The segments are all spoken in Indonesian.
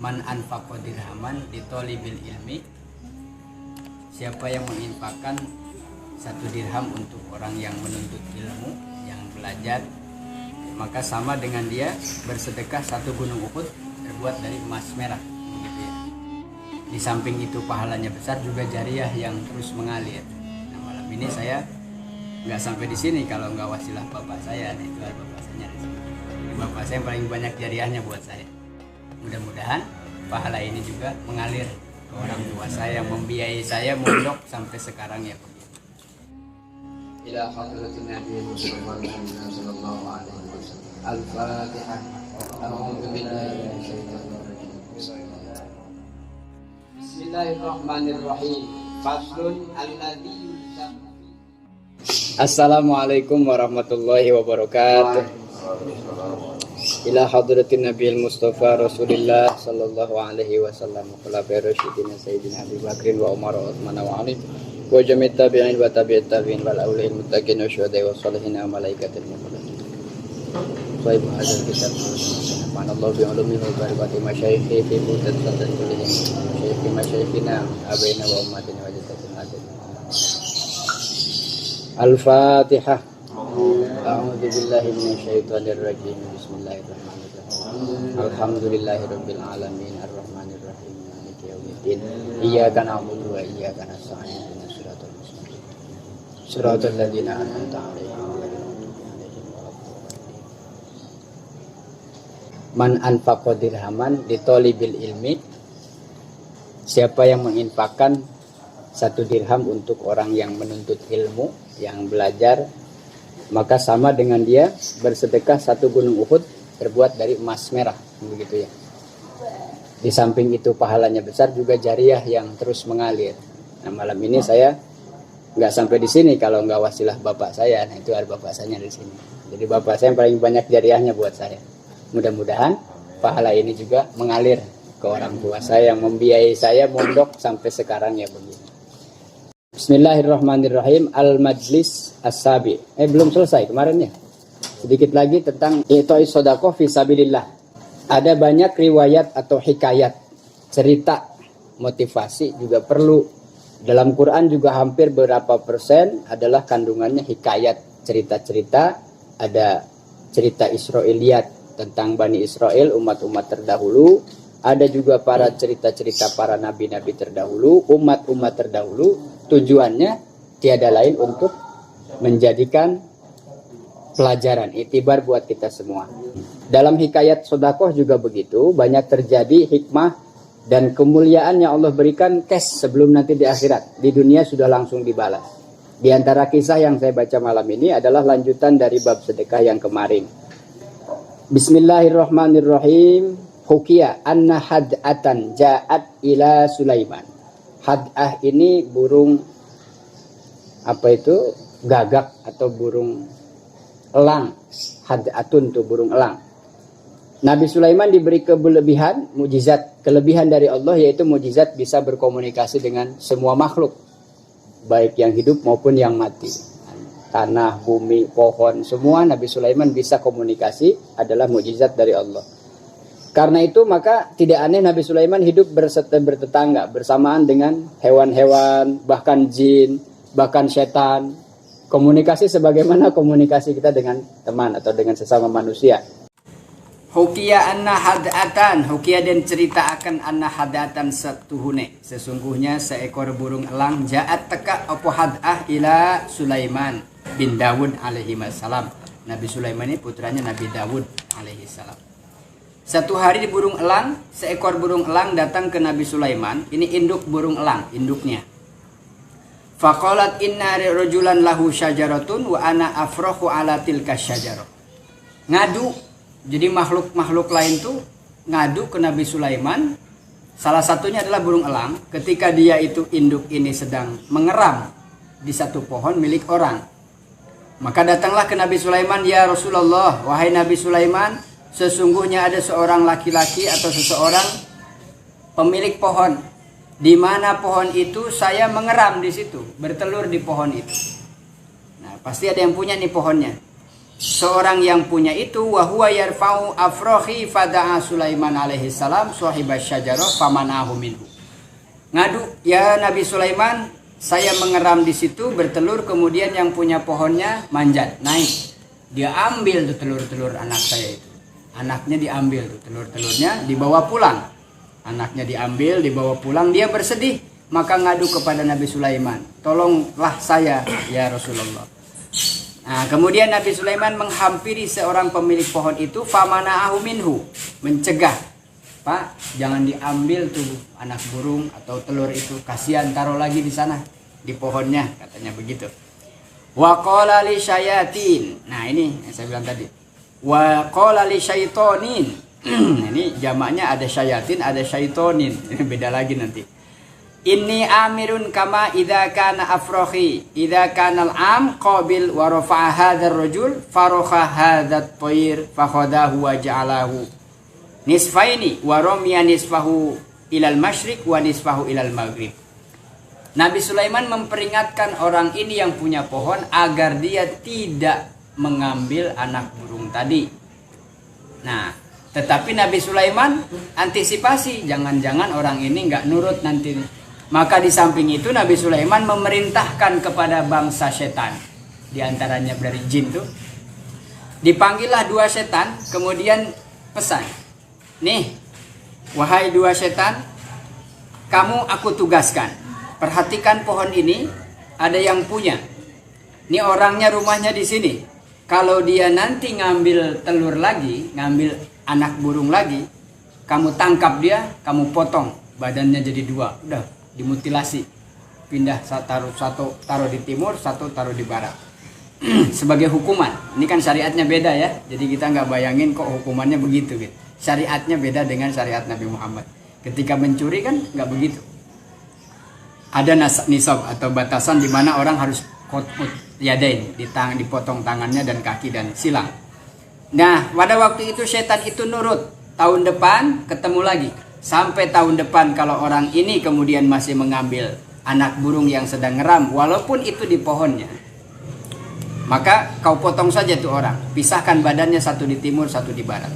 Man anfaqa dirhaman ditolibil ilmi, siapa yang menginfakkan 1 dirham untuk orang yang menuntut ilmu, yang belajar, maka sama dengan dia bersedekah 1 gunung Uhud terbuat dari emas merah, begitu ya. Di samping itu pahalanya besar, juga jariah yang terus mengalir. Nah, malam ini saya nggak sampai di sini kalau nggak wasilah bapak saya. Nah, itu bapak saya di sini. Bapak saya yang paling banyak jariahnya buat saya. Mudah-mudahan pahala ini juga mengalir ke orang tua saya yang membiayai saya mondok sampai sekarang ya. Ila hadratin Nabi Muhammad sallallahu alaihi wasallam. Al-Fatihah. A'udzu billahi minasyaitonir rajim. Bismillahirrahmanirrahim. Faslun alladzi yusamma. Assalamualaikum warahmatullahi wabarakatuh. Ila hadratin Nabi Mustafa Rasulillah sallallahu alaihi wasallam wa khulafa'ir rasyidin sayyidina Abi Bakrin wa Umar wa Utsman wa Ali wa jami'at tabi'in wa tabi'it tabi'in wal awliyail muttaqin wa syuhada'i wa sholihin wa malaikatil muqarrabin. Sahib hadzal kitab subhanallah bi ulumi wa barakati masyayikhi fi mutat sadan kullihim masyayikhi masyayikhina abaina wa ummatina wa jaddatina Al-Fatihah. A'udzu billahi minasyaitonir rajim. Bismillahirrahmanirrahim. Alhamdulillahirabbil alamin arrahmanir rahim maliki yaumiddin. Iyyaka na'budu wa iyyaka nasta'in. Ihdinas siratal mustaqim. Shiratal ladzina an'amta 'alaihim ghairil maghdubi 'alaihim waladdallin. Man anfaqa dirhaman ditolibil ilmi, siapa yang menginfakkan 1 dirham untuk orang yang menuntut ilmu, yang belajar, maka sama dengan dia bersedekah 1 gunung Uhud terbuat dari emas merah, begitu ya. Di samping itu pahalanya besar, juga jariah yang terus mengalir. Nah, malam ini saya nggak sampai di sini kalau nggak wasilah bapak saya. Nah, itu ada bapak saya di sini. Jadi bapak saya yang paling banyak jariahnya buat saya. Mudah-mudahan pahala ini juga mengalir ke orang tua saya yang membiayai saya mondok sampai sekarang ya begini. Bismillahirrahmanirrahim. Al-Majlis As-Sabi. Belum selesai kemarin ya. Sedikit lagi tentang i'ta'is shadaqah fi sabilillah. Ada banyak riwayat atau hikayat, cerita, motivasi juga perlu. Dalam Quran juga hampir berapa persen adalah kandungannya hikayat, cerita-cerita. Ada cerita Israiliyat tentang Bani Israel, umat-umat terdahulu. Ada juga para cerita-cerita para nabi-nabi terdahulu, umat-umat terdahulu. Tujuannya tiada lain untuk menjadikan pelajaran, iktibar buat kita semua. Dalam hikayat sedekah juga begitu, banyak terjadi hikmah dan kemuliaan yang Allah berikan cash sebelum nanti di akhirat. Di dunia sudah langsung dibalas. Di antara kisah yang saya baca malam ini adalah lanjutan dari bab sedekah yang kemarin. Bismillahirrahmanirrahim. Hukiya anna had'atan ja'at ila Sulaiman. Had'ah ini burung apa itu? Gagak atau burung elang. Had'atun itu burung elang. Nabi Sulaiman diberi kelebihan, mujizat, kelebihan dari Allah, yaitu mujizat bisa berkomunikasi dengan semua makhluk, baik yang hidup maupun yang mati. Tanah, bumi, pohon, semua Nabi Sulaiman bisa komunikasi, adalah mujizat dari Allah. Karena itu maka tidak aneh Nabi Sulaiman hidup bertetangga bersamaan dengan hewan-hewan, bahkan jin, bahkan setan. Komunikasi sebagaimana komunikasi kita dengan teman atau dengan sesama manusia. Hukiya anna had'atan, hukiya dan cerita akan anna had'atan satuhune. Sesungguhnya seekor burung elang ja'at teka apa had'ah ila Sulaiman bin Dawud alaihi salam. Nabi Sulaiman ini putranya Nabi Dawud alaihi salam. Satu hari di seekor burung elang datang ke Nabi Sulaiman. Ini induk burung elang, induknya. Faqalat inna rajulan lahu syajaratun wa ana afrahu ala tilka syajarah. Ngadu. Jadi makhluk-makhluk lain tuh ngadu ke Nabi Sulaiman. Salah satunya adalah burung elang. Ketika dia itu induk ini sedang mengeram di satu pohon milik orang. Maka datanglah ke Nabi Sulaiman, ya Rasulullah, wahai Nabi Sulaiman, sesungguhnya ada seorang laki-laki atau seseorang pemilik pohon. Di mana pohon itu saya mengeram di situ, bertelur di pohon itu. Nah, pasti ada yang punya nih pohonnya. seorang yang punya itu, wa huwa yarfa'u afrohi fada'a Sulaiman alaihi salam sahibasy syajarah famanahu minhu. Ngadu, ya Nabi Sulaiman, saya mengeram di situ bertelur, kemudian yang punya pohonnya manjat naik, dia ambil tuh telur-telur anak saya itu. Anaknya diambil tuh telur-telurnya, dibawa pulang. Anaknya diambil, dibawa pulang, dia bersedih, maka ngadu kepada Nabi Sulaiman, tolonglah saya ya Rasulullah. Nah, kemudian Nabi Sulaiman menghampiri seorang pemilik pohon itu, famana'ahu minhu, mencegah, Pak, jangan diambil tuh anak burung atau telur itu, kasihan, taruh lagi di sana di pohonnya, katanya begitu. Wa qala li syayatin. Nah, ini yang saya bilang tadi. Wa qala li syaitonin. Ini jamaknya ada syayatin, ada syaitonin. Ini beda lagi nanti. Inni amirun kama idza kana afrohi idza kana al-am qabil wa rafa'a hadzal rajul faroha hadzat tayr fa khadahu wa ja'alahu nisfaini wa ramiya nisfahu ilal masyriq wa nisfahu ilal maghrib. Nabi Sulaiman memperingatkan orang ini yang punya pohon agar dia tidak mengambil anak burung tadi. Nah, tetapi Nabi Sulaiman antisipasi, jangan-jangan orang ini nggak nurut nanti. Maka di samping itu Nabi Sulaiman memerintahkan kepada bangsa setan, di antaranya dari jin tuh, dipanggillah dua setan, kemudian pesan, nih, wahai dua setan, kamu aku tugaskan, perhatikan pohon ini, ada yang punya. Ini orangnya rumahnya di sini. Kalau dia nanti ngambil telur lagi, ngambil anak burung lagi, kamu tangkap dia, kamu potong badannya jadi dua, udah dimutilasi, pindah, satu taruh di timur, satu taruh di barat. Sebagai hukuman. Ini kan syariatnya beda ya, jadi kita nggak bayangin kok hukumannya begitu gitu. Syariatnya beda dengan syariat Nabi Muhammad. Ketika mencuri kan nggak begitu. Ada nisab atau batasan di mana orang harus qat'ut yadain, dipotong tangannya dan kaki dan silang. Nah, pada waktu itu setan itu nurut. Tahun depan ketemu lagi. Sampai tahun depan kalau orang ini kemudian masih mengambil anak burung yang sedang ngeram, walaupun itu di pohonnya, maka kau potong saja tuh orang. Pisahkan badannya, satu di timur, satu di barat.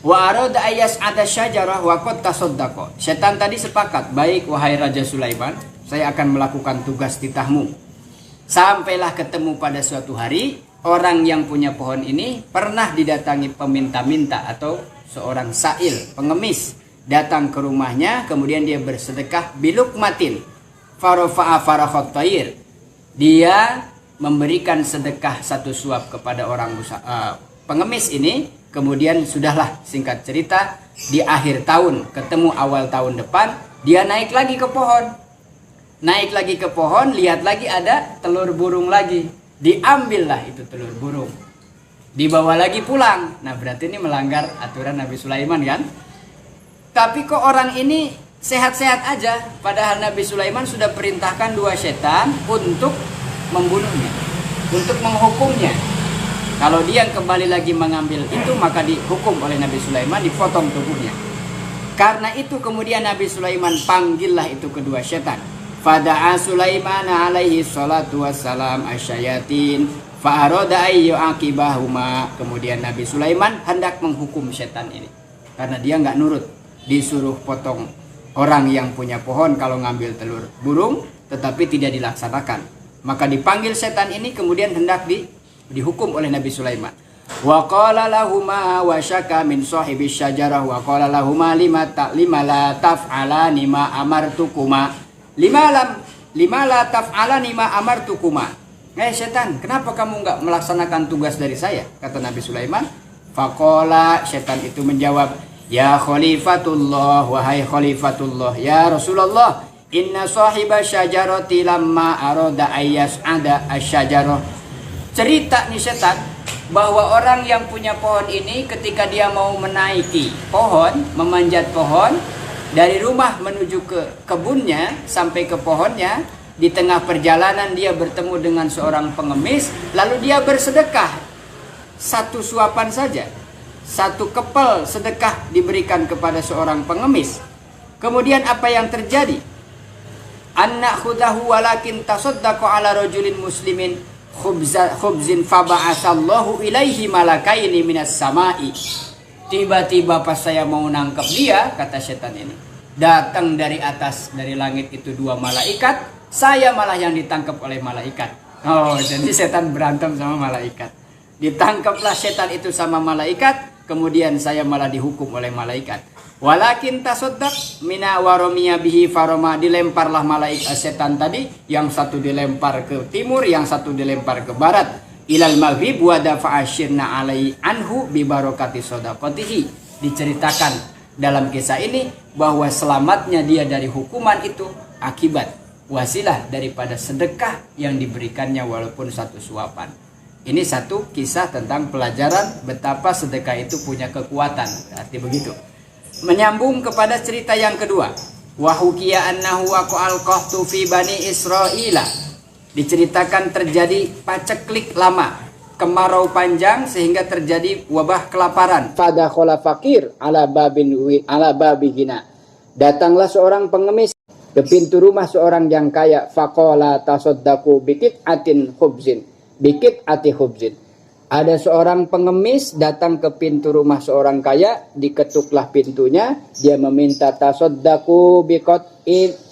Wa arada ayas ada syajarah wa qad tasaddaqa. Setan tadi sepakat, baik wahai Raja Sulaiman, saya akan melakukan tugas titahmu. Sampailah ketemu pada suatu hari, orang yang punya pohon ini pernah didatangi peminta-minta atau seorang sa'il, pengemis, datang ke rumahnya, kemudian dia bersedekah biluk matin farofa'a farakhat tayr. Dia memberikan sedekah satu suap kepada orang pengemis ini. Kemudian sudahlah, singkat cerita, di akhir tahun ketemu awal tahun depan, dia naik lagi ke pohon. Naik lagi ke pohon, lihat lagi ada telur burung lagi. Diambillah itu telur burung, dibawa lagi pulang. Nah, berarti ini melanggar aturan Nabi Sulaiman kan. Tapi kok orang ini sehat-sehat aja, padahal Nabi Sulaiman sudah perintahkan dua setan untuk membunuhnya, untuk menghukumnya. Kalau dia kembali lagi mengambil itu, maka dihukum oleh Nabi Sulaiman, dipotong tubuhnya. Karena itu kemudian Nabi Sulaiman panggillah itu kedua setan. Fada'a Sulaiman alaihi salatu wassalam asyayatin fa'arada ayyu akibahuma. Kemudian Nabi Sulaiman hendak menghukum setan ini, karena dia nggak nurut, disuruh potong orang yang punya pohon kalau ngambil telur burung, tetapi tidak dilaksanakan. Maka dipanggil setan ini, kemudian hendak dihukum oleh Nabi Sulaiman. Wa qala lahuma wa syaka min sahibi syajarah wa qala lahuma lima la taf'alani ma amartukuma. Lima la taf'alani ma amartukuma. Setan, kenapa kamu enggak melaksanakan tugas dari saya? Kata Nabi Sulaiman. Faqala, setan itu menjawab, ya khalifatullah, wahai khalifatullah, ya Rasulullah, inna sahiba syajarati lamma arada ayyas'ada asyajarah. Cerita nih setan, bahwa orang yang punya pohon ini ketika dia mau menaiki pohon, memanjat pohon, dari rumah menuju ke kebunnya sampai ke pohonnya, di tengah perjalanan dia bertemu dengan seorang pengemis, lalu dia bersedekah satu suapan saja, satu kepel sedekah diberikan kepada seorang pengemis. Kemudian apa yang terjadi? Anna khudahu walakin tasaddaqa ala rajulin muslimin khubzin faba'asallahu ilaihi malakaini minas sama'i. Tiba-tiba pas saya mau nangkep dia, kata setan ini, datang dari atas, dari langit itu 2 malaikat, saya malah yang ditangkap oleh malaikat. Oh, jadi setan berantem sama malaikat. Ditangkaplah setan itu sama malaikat, kemudian saya malah dihukum oleh malaikat. Walakin tasaddaq mina waromiya bihi faroma, dilemparlah malaikat setan tadi, yang satu dilempar ke timur, yang satu dilempar ke barat. Ilal maghrib wa dafa'ashirna alai anhu bi barakati shadaqatihi. Diceritakan dalam kisah ini bahwa selamatnya dia dari hukuman itu akibat wasilah daripada sedekah yang diberikannya walaupun satu suapan. Ini satu kisah tentang pelajaran betapa sedekah itu punya kekuatan. Berarti begitu. Menyambung kepada cerita yang kedua. Wa hukiya annahu waqa'al qahtu fi bani Israila. Diceritakan terjadi paceklik lama, kemarau panjang sehingga terjadi wabah kelaparan. Fadakhala fakir ala babihina. Datanglah seorang pengemis ke pintu rumah seorang yang kaya. Faqala tasaddaqu biqit'atin khubzin. Biqit'ati khubzin. Ada seorang pengemis datang ke pintu rumah seorang kaya, diketuklah pintunya, dia meminta tasaddaqu biqit'in.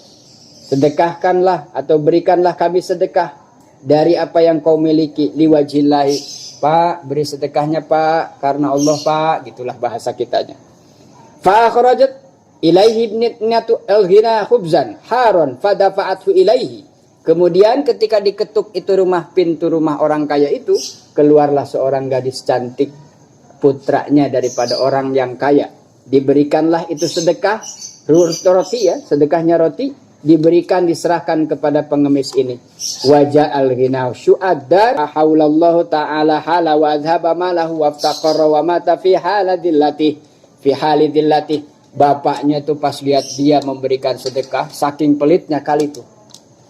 Sedekahkanlah atau berikanlah kami sedekah dari apa yang kau miliki, liwajillahi. Pak, beri sedekahnya Pak, karena Allah Pak, gitulah bahasa kitanya. Fa akhrajat ilaihi ibnatu al-ghina khubzan haron fadafa'athu ilaihi. Kemudian ketika diketuk itu pintu rumah orang kaya itu, keluarlah seorang gadis cantik, putranya daripada orang yang kaya. Diberikanlah itu sedekah roti, ya, sedekahnya roti. Diberikan, diserahkan kepada pengemis ini. Wajah al-ghinaw syu'addar haulallahu ta'ala hala wa adhaba malahu waftaqarra wa mata fi halidillatih. Bapaknya tuh pas lihat dia memberikan sedekah, saking pelitnya kali itu,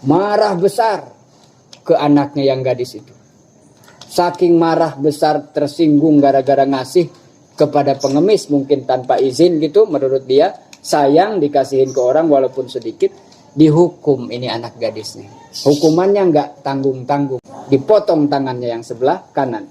marah besar ke anaknya yang gadis itu. Saking marah besar, tersinggung gara-gara ngasih kepada pengemis mungkin tanpa izin gitu, menurut dia sayang dikasihin ke orang walaupun sedikit. Dihukum ini anak gadisnya. Hukumannya enggak tanggung-tanggung. Dipotong tangannya yang sebelah kanan.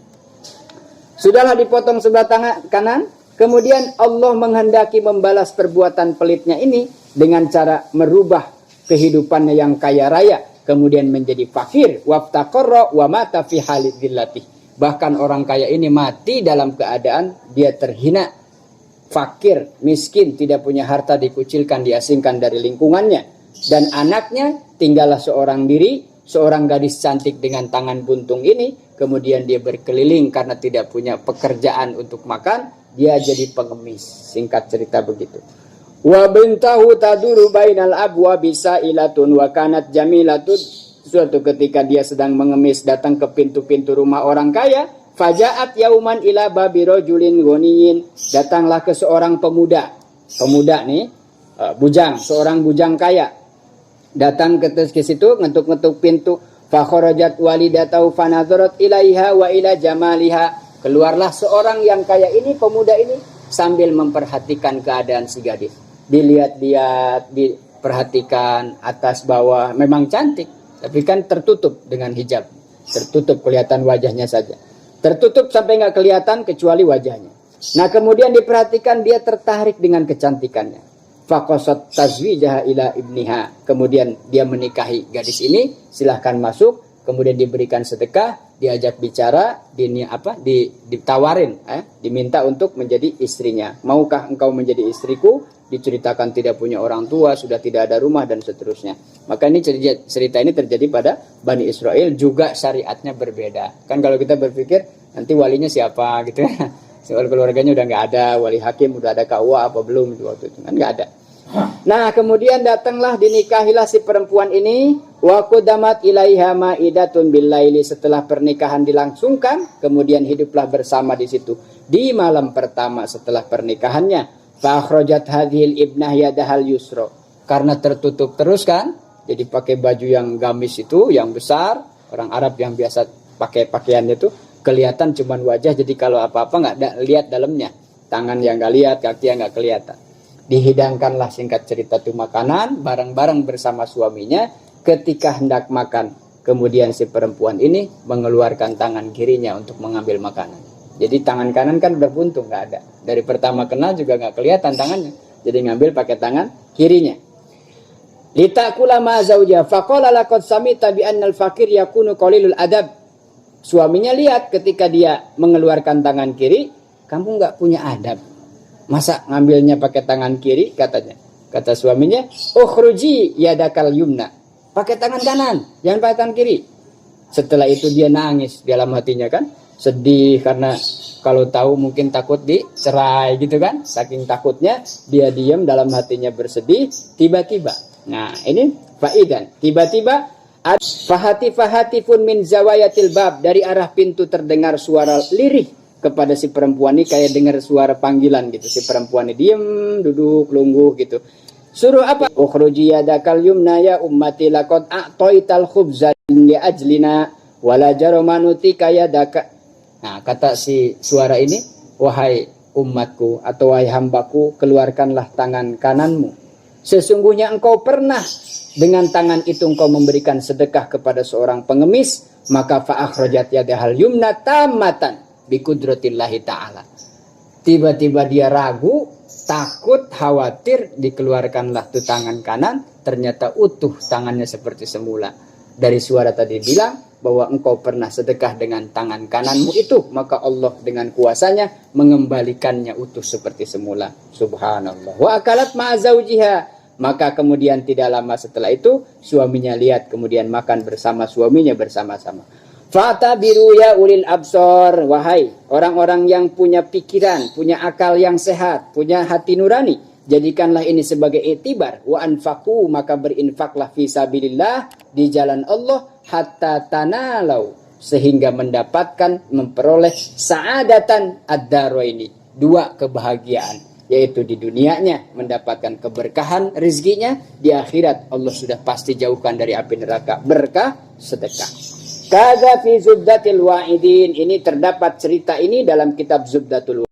Sudahlah dipotong sebelah tangan kanan. Kemudian Allah menghendaki membalas perbuatan pelitnya ini dengan cara merubah kehidupannya yang kaya raya. Kemudian menjadi fakir. Waftaqarra wa mata fi halidillatih. Bahkan orang kaya ini mati dalam keadaan dia terhina. Fakir, miskin, tidak punya harta, dikucilkan, diasingkan dari lingkungannya. Dan anaknya tinggallah seorang diri, seorang gadis cantik dengan tangan buntung ini. Kemudian dia berkeliling karena tidak punya pekerjaan untuk makan. Dia jadi pengemis. Singkat cerita begitu. Wa bintahu taduru bainal abwa bisa ilatun wa kanat jamilatun. Suatu ketika dia sedang mengemis datang ke pintu-pintu rumah orang kaya. Fajaat yauman ila babi rajulin ghaniyin. Datanglah ke seorang pemuda. Pemuda nih, bujang, seorang bujang kaya. Datang ke situ, ngetuk-ngetuk pintu. Fa kharajat walidatahu fanadharat ilaiha wa ila jamaliha. Keluarlah seorang yang kaya ini, pemuda ini, sambil memperhatikan keadaan si gadis. Dilihat-lihat, diperhatikan atas bawah. Memang cantik, tapi kan tertutup dengan hijab. Tertutup, kelihatan wajahnya saja. Tertutup sampai nggak kelihatan kecuali wajahnya. Nah kemudian diperhatikan, dia tertarik dengan kecantikannya. Faqasat tazwijaha ila ibniha. Kemudian dia menikahi gadis ini, silahkan masuk. Kemudian diberikan sedekah, diajak bicara, ditawarin, diminta untuk menjadi istrinya. Maukah engkau menjadi istriku? Diceritakan tidak punya orang tua, sudah tidak ada rumah dan seterusnya. Maka ini cerita ini terjadi pada Bani Israel, juga syariatnya berbeda. Kan kalau kita berpikir nanti walinya siapa gitu ya. Soal keluarganya udah nggak ada, wali hakim udah ada KUA apa belum waktu itu kan nggak ada. Nah kemudian datanglah dinikahilah si perempuan ini. Wa qadamat ilaiha maidatun billaili. Setelah pernikahan dilangsungkan, kemudian hiduplah bersama di situ di malam pertama setelah pernikahannya. Fa akhrajat hadhil ibnah yadahal yusra. Karena tertutup terus kan, jadi pakai baju yang gamis itu, yang besar. Orang Arab yang biasa pakai pakaiannya itu kelihatan cuman wajah, jadi kalau apa-apa nggak lihat dalamnya. Tangan yang nggak lihat, kaki yang nggak kelihatan. Dihidangkanlah singkat cerita itu makanan bareng-bareng bersama suaminya. Ketika hendak makan, Kemudian si perempuan ini mengeluarkan tangan kirinya untuk mengambil makanan. Jadi tangan kanan kan udah buntung, nggak ada. Dari pertama kenal juga nggak kelihatan tangannya. Jadi ngambil pakai tangan kirinya. Litakula ma zauja faqala laqad samita bi annal fakir yakunu qalilul adab. Suaminya lihat ketika dia mengeluarkan tangan kiri, kamu nggak punya adab. Masa ngambilnya pakai tangan kiri, katanya. Kata suaminya, ukhruji yadakal yumna. Pakai tangan kanan, jangan pakai tangan kiri. Setelah itu dia nangis dalam hatinya kan. Sedih karena kalau tahu mungkin takut dicerai gitu kan. Saking takutnya dia diam dalam hatinya bersedih. Tiba-tiba, nah ini faidan. Tiba-tiba fahati pun min zawayatil bab, dari arah pintu terdengar suara lirih kepada si perempuan ini, kayak dengar suara panggilan gitu. Si perempuan ini diam, duduk, lungguh gitu. Suruh apa? Ukhruji yadakal yumna ya ummati laqad a'taital khubza li ajlina wala jaramanutika yadaka. Nah, kata si suara ini, wahai umatku atau wahai hambaku, keluarkanlah tangan kananmu. Sesungguhnya engkau pernah dengan tangan itu engkau memberikan sedekah kepada seorang pengemis, maka fa'akhrajat yadahal yumna tamatan biqudratillahi ta'ala. Tiba-tiba dia ragu, takut, khawatir, dikeluarkanlah tuh tangan kanan, ternyata utuh tangannya seperti semula. Dari suara tadi bilang bahwa engkau pernah sedekah dengan tangan kananmu itu, maka Allah dengan kuasanya mengembalikannya utuh seperti semula. Subhanallah. Wa akalat ma'azaujiha. Maka kemudian tidak lama setelah itu suaminya lihat, kemudian makan bersama suaminya bersama-sama. Fatabiru ya ulil absor, wahai orang-orang yang punya pikiran, punya akal yang sehat, punya hati nurani, jadikanlah ini sebagai itibar. Wa anfaqu, maka berinfaklah fi sabilillah, di jalan Allah, hatta tanalau, sehingga mendapatkan, memperoleh sa'adatan ad-daraini, dua kebahagiaan, yaitu di dunianya mendapatkan keberkahan rezekinya, di akhirat Allah sudah pasti jauhkan dari api neraka berkah sedekah. Kaza fi Zubdatil Wa'idin, ini terdapat cerita ini dalam kitab Zubdatul